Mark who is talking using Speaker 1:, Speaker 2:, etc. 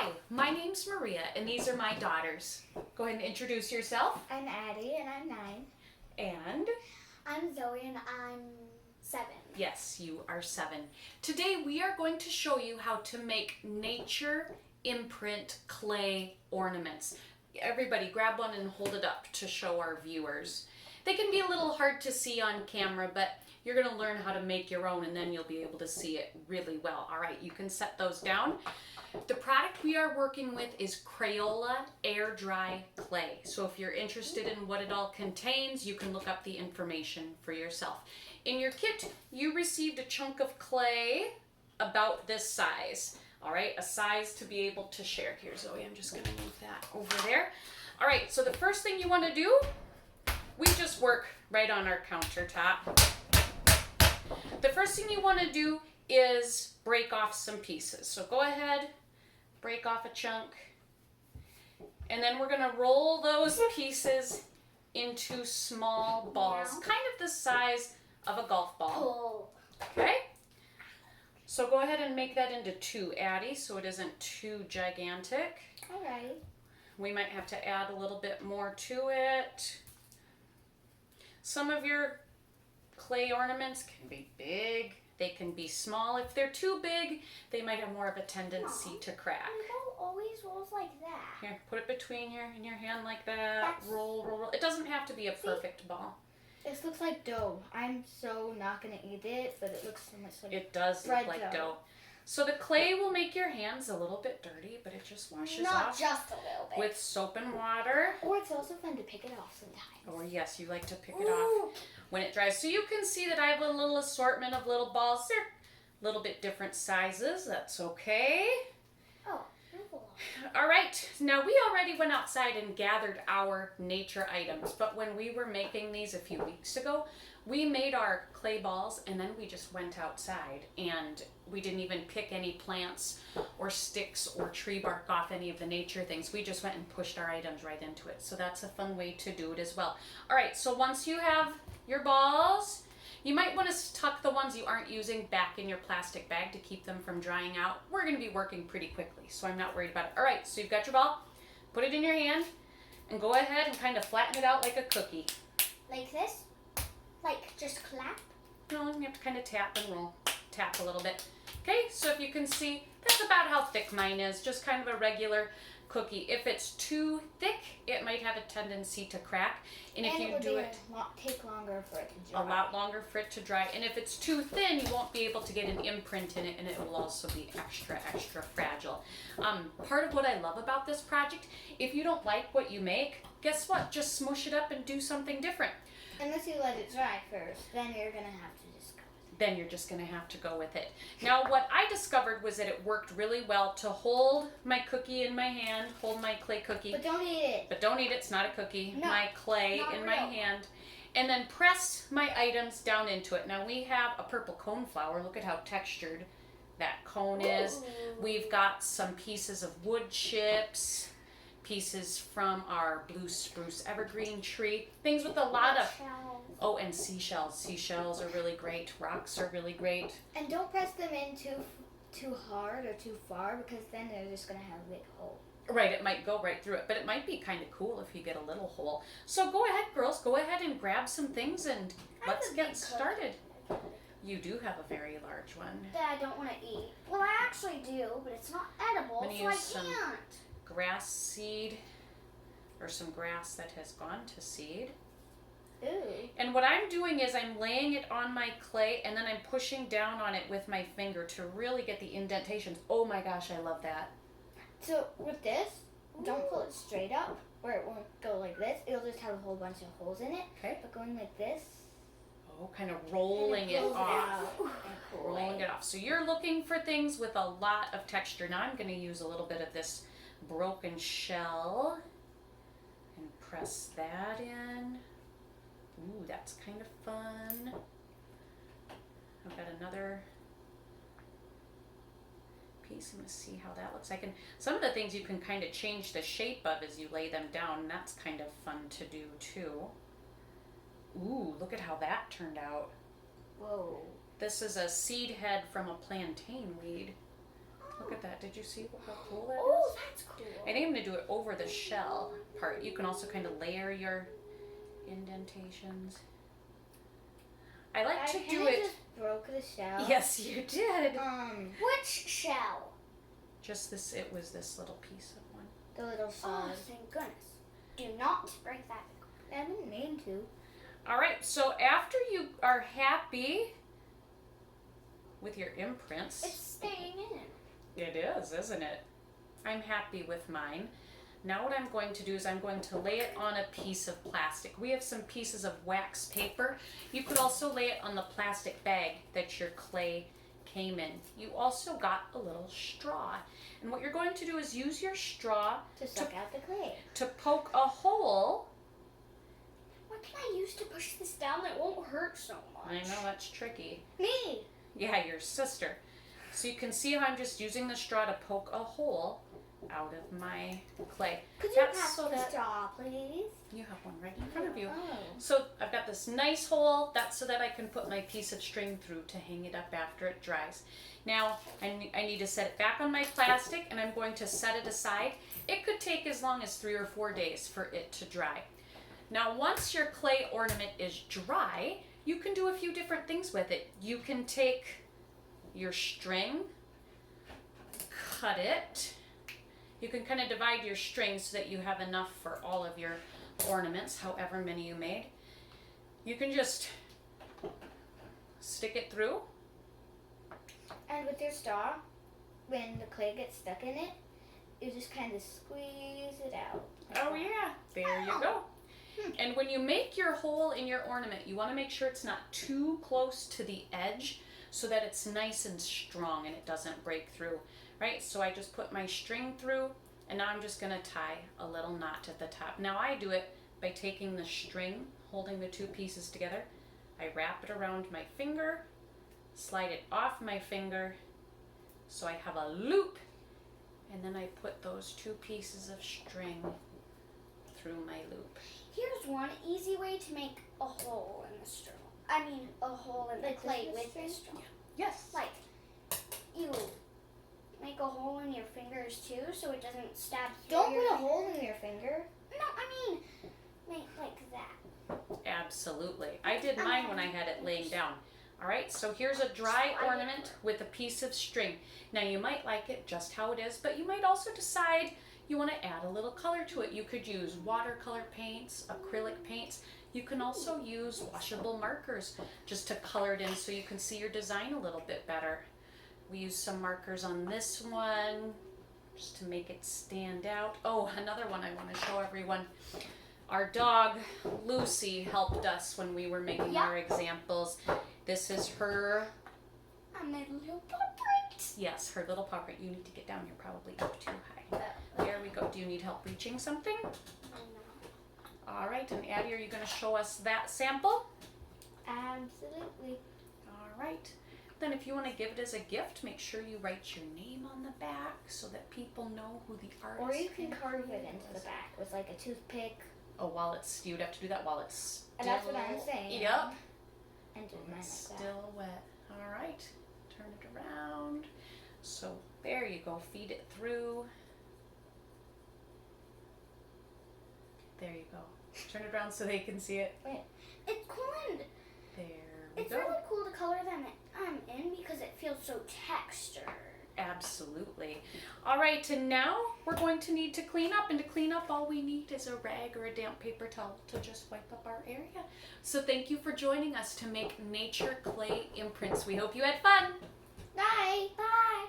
Speaker 1: Hi, my name's Maria, and these are my daughters. Go ahead and introduce yourself.
Speaker 2: I'm Addie, and I'm 9.
Speaker 1: And?
Speaker 2: I'm Zoe, and I'm 7.
Speaker 1: Yes, you are 7. Today we are going to show you how to make nature imprint clay ornaments. Everybody grab one and hold it up to show our viewers. They can be a little hard to see on camera, but you're going to learn how to make your own and then you'll be able to see it really well. All right, you can set those down. The product we are working with is Crayola Air Dry Clay. So if you're interested in what it all contains, you can look up the information for yourself. In your kit, you received a chunk of clay about this size. All right, a size to be able to share. Here, Zoe, I'm just going to move that over there. All right, so the first thing you want to do, we just work right on our countertop. The first thing you want to do is break off some pieces. So go ahead, break off a chunk, and then we're going to roll those pieces into small balls, kind of the size of a golf ball. Okay? So go ahead and make that into 2, Addie, so it isn't too gigantic.
Speaker 2: All right.
Speaker 1: We might have to add a little bit more to it. Some of your clay ornaments can be big. They can be small. If they're too big, they might have more of a tendency to crack.
Speaker 2: It always rolls like that.
Speaker 1: Here, put it between in your hand like that. Roll, roll, roll. It doesn't have to be a perfect ball.
Speaker 2: This looks like dough. I'm so not going to eat it, but it looks so much like
Speaker 1: it does look like dough. So the clay will make your hands a little bit dirty, but it just washes off.
Speaker 2: Not just a little bit.
Speaker 1: With soap and water.
Speaker 2: Or it's also fun to pick it off sometimes.
Speaker 1: Or yes, you like to pick it off when it dries. So you can see that I have a little assortment of little balls. They're a little bit different sizes. That's okay.
Speaker 2: Oh.
Speaker 1: All right, now we already went outside and gathered our nature items, but when we were making these a few weeks ago, we made our clay balls and then we just went outside and we didn't even pick any plants or sticks or tree bark off any of the nature things. We just went and pushed our items right into it. So that's a fun way to do it as well. All right, so once you have your balls, you might want to tuck the ones you aren't using back in your plastic bag to keep them from drying out. We're going to be working pretty quickly, so I'm not worried about it. All right, so you've got your ball. Put it in your hand and go ahead and kind of flatten it out like a cookie.
Speaker 2: Like this? Like just clap?
Speaker 1: No, you have to kind of tap and roll. Tap a little bit. Okay, so if you can see, that's about how thick mine is, just kind of a regular cookie. If it's too thick, it might have a tendency to crack. And if you do it,
Speaker 2: take longer for it to dry.
Speaker 1: A lot longer for it to dry. And if it's too thin, you won't be able to get an imprint in it, and it will also be extra, extra fragile. Part of what I love about this project, if you don't like what you make, guess what? Just smush it up and do something different.
Speaker 2: Unless you let it dry first, then you're going to have to just go with it.
Speaker 1: Then you're just going to have to go with it. Now, what I discovered was that it worked really well to hold my cookie in my hand, hold my clay cookie.
Speaker 2: But don't eat it.
Speaker 1: But don't eat it, it's not a cookie.
Speaker 2: No,
Speaker 1: my clay in my hand. And then press my items down into it. Now, we have a purple cone flower. Look at how textured that cone is. We've got some pieces of wood chips, pieces from our blue spruce evergreen tree, things with a lot of, and seashells. Seashells are really great. Rocks are really great.
Speaker 2: And don't press them in too hard or too far, because then they're just going to have a big hole.
Speaker 1: Right, it might go right through it, but it might be kind of cool if you get a little hole. So go ahead, girls, go ahead and grab some things and let's get started. You do have a very large one.
Speaker 2: That I don't want to eat. Well, I actually do, but it's not edible, so I can't.
Speaker 1: Grass seed, or some grass that has gone to seed.
Speaker 2: Ooh.
Speaker 1: And what I'm doing is I'm laying it on my clay and then I'm pushing down on it with my finger to really get the indentations. Oh my gosh, I love that.
Speaker 2: So with this, don't pull it straight up or it won't go like this. It'll just have a whole bunch of holes in it.
Speaker 1: Okay.
Speaker 2: But going like this.
Speaker 1: Oh, kind of rolling it off. Rolling it off. So you're looking for things with a lot of texture. Now I'm going to use a little bit of this broken shell and press that in. Ooh, that's kind of fun. I've got another piece. I'm going to see how that looks like. And some of the things you can kind of change the shape of as you lay them down. And that's kind of fun to do too. Ooh, look at how that turned out.
Speaker 2: Whoa.
Speaker 1: This is a seed head from a plantain weed. Look at that. Did you see how cool that is?
Speaker 2: Oh, that's cool.
Speaker 1: I think I'm going to do it over the shell part. You can also kind of layer your indentations. I like to do it.
Speaker 2: Just broke the shell.
Speaker 1: Yes, you did.
Speaker 2: Which shell?
Speaker 1: Just this. It was this little piece of one.
Speaker 2: The little
Speaker 3: Oh,
Speaker 2: side.
Speaker 3: thank goodness. Do not break that.
Speaker 2: I didn't mean to.
Speaker 1: All right. So after you are happy with your imprints,
Speaker 3: It's staying in.
Speaker 1: it is, isn't it? I'm happy with mine. Now what I'm going to do is I'm going to lay it on a piece of plastic. We have some pieces of wax paper. You could also lay it on the plastic bag that your clay came in. You also got a little straw. And what you're going to do is use your straw
Speaker 2: To suck out the clay.
Speaker 1: to poke a hole.
Speaker 3: What can I use to push this down that won't hurt so much?
Speaker 1: I know that's tricky.
Speaker 3: Me.
Speaker 1: Yeah, your sister. So you can see how I'm just using the straw to poke a hole out of my clay.
Speaker 2: Could you
Speaker 1: That's
Speaker 2: pass
Speaker 1: so
Speaker 2: the
Speaker 1: that
Speaker 2: straw, please?
Speaker 1: you have one right in front of you.
Speaker 2: Oh.
Speaker 1: So I've got this nice hole. That's so that I can put my piece of string through to hang it up after it dries. Now I need to set it back on my plastic, and I'm going to set it aside. It could take as long as 3 or 4 days for it to dry. Now once your clay ornament is dry, you can do a few different things with it. You can take your string, cut it. You can kind of divide your string so that you have enough for all of your ornaments, however many you made. You can just stick it through.
Speaker 2: And with your straw, when the clay gets stuck in it, you just kind of squeeze it out.
Speaker 1: Oh yeah, there you go. And when you make your hole in your ornament, you want to make sure it's not too close to the edge so that it's nice and strong and it doesn't break through, right? So I just put my string through, and now I'm just going to tie a little knot at the top. Now I do it by taking the string, holding the two pieces together. I wrap it around my finger, slide it off my finger so I have a loop, and then I put those two pieces of string through my loop.
Speaker 3: Here's one easy way to make a hole in the straw. I mean, a hole in the
Speaker 2: Like
Speaker 3: clay
Speaker 2: this
Speaker 3: with the straw.
Speaker 1: Yes.
Speaker 3: Like, you make a hole in your fingers too, so it doesn't stab through
Speaker 2: Don't
Speaker 3: your
Speaker 2: put a
Speaker 3: finger.
Speaker 2: hole in your finger.
Speaker 3: No, I mean, make like that.
Speaker 1: Absolutely. I did mine when I had it laying down. All right, so here's a dry ornament with a piece of string. Now you might like it just how it is, but you might also decide you want to add a little color to it. You could use watercolor paints, acrylic paints. You can also use washable markers just to color it in so you can see your design a little bit better. We use some markers on this one just to make it stand out. Oh, another one I want to show everyone. Our dog, Lucy, helped us when we were making our examples. This is her,
Speaker 3: And my little paw print.
Speaker 1: yes, her little paw print. You need to get down, you're probably up too high. There we go. Do you need help reaching something? All right, and Addie, are you going to show us that sample?
Speaker 2: Absolutely.
Speaker 1: All right. Then if you want to give it as a gift, make sure you write your name on the back so that people know who the artist
Speaker 2: Or you can
Speaker 1: and
Speaker 2: carve it
Speaker 1: creator
Speaker 2: into
Speaker 1: was.
Speaker 2: the back with like a toothpick.
Speaker 1: Oh, while it's, you'd have to do that while it's still.
Speaker 2: And that's what I'm saying.
Speaker 1: Yep.
Speaker 2: And do mine like that.
Speaker 1: Still wet. All right. Turn it around. So there you go. Feed it through. There you go. Turn it around so they can see it.
Speaker 3: It's cool and
Speaker 1: There we
Speaker 3: it's
Speaker 1: go.
Speaker 3: really cool to color them in because it feels so textured.
Speaker 1: Absolutely. All right, and now we're going to need to clean up. And to clean up, all we need is a rag or a damp paper towel to just wipe up our area. So thank you for joining us to make nature clay imprints. We hope you had fun.
Speaker 3: Bye. Bye.